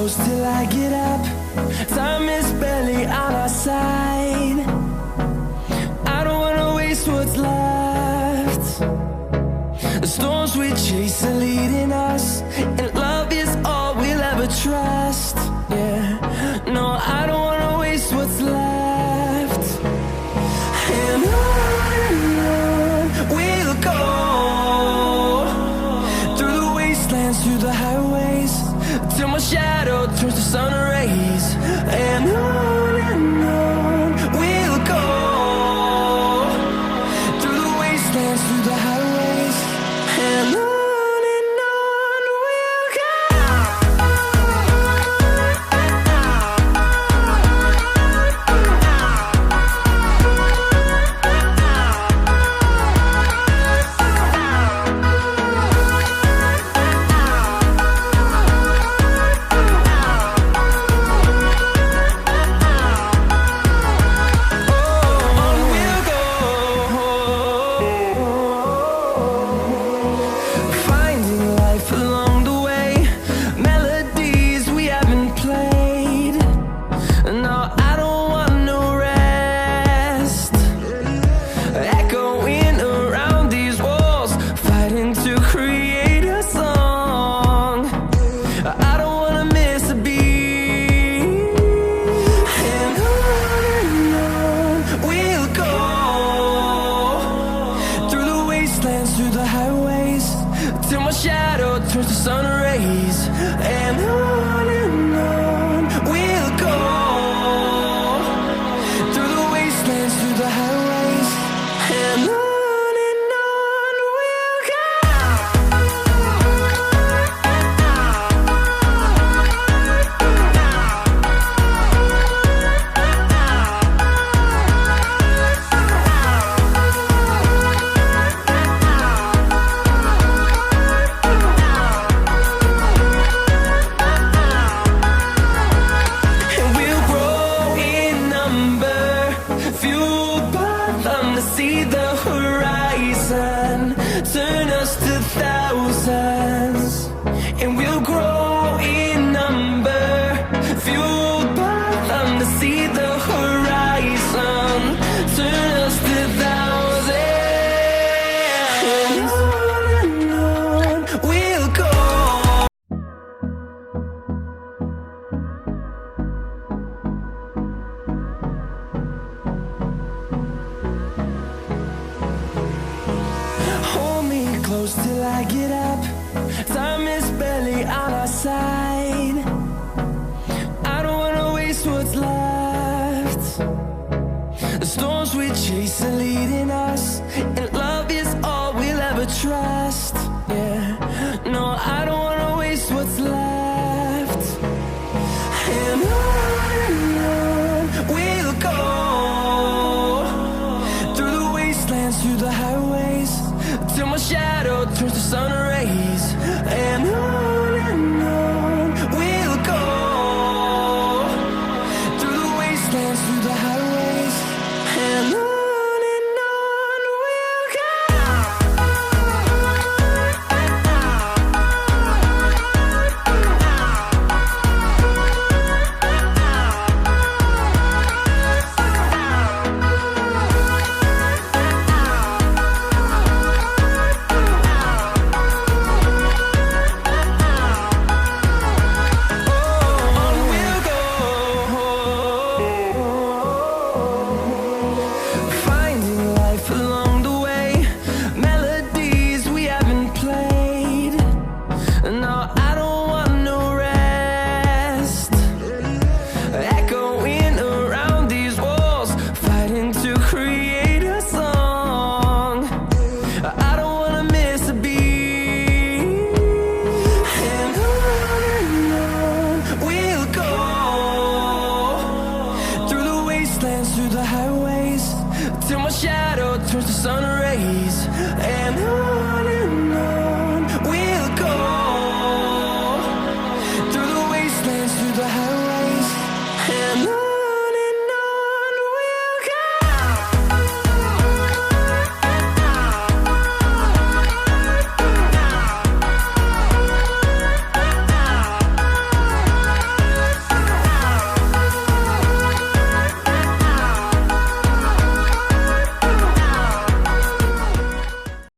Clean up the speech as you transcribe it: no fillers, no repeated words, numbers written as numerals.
close till I get up. Time is barely on our side. I don't wanna waste what's left. The storms we chase are leading us, and love is all we'll ever trust. Yeah, no, I don't wanna waste what's left. And on we'll go, through the wastelands, through the highways, till my shadow turns to sun rays. And on we'll go, through the wastelands, through the highways, and on we'll go. Through the highways, till my shadow turns to sun rays. And on we'll go, through the wastelands, through the highways, and on we'll go. See the horizon, turn us to thousands, and we'll grow in number, fueled by them to see the horizon, turn us to thousands, and on we'll go. Close till I get up. Time is barely on our side. I don't wanna waste what's left. The storms we chase are leading us, and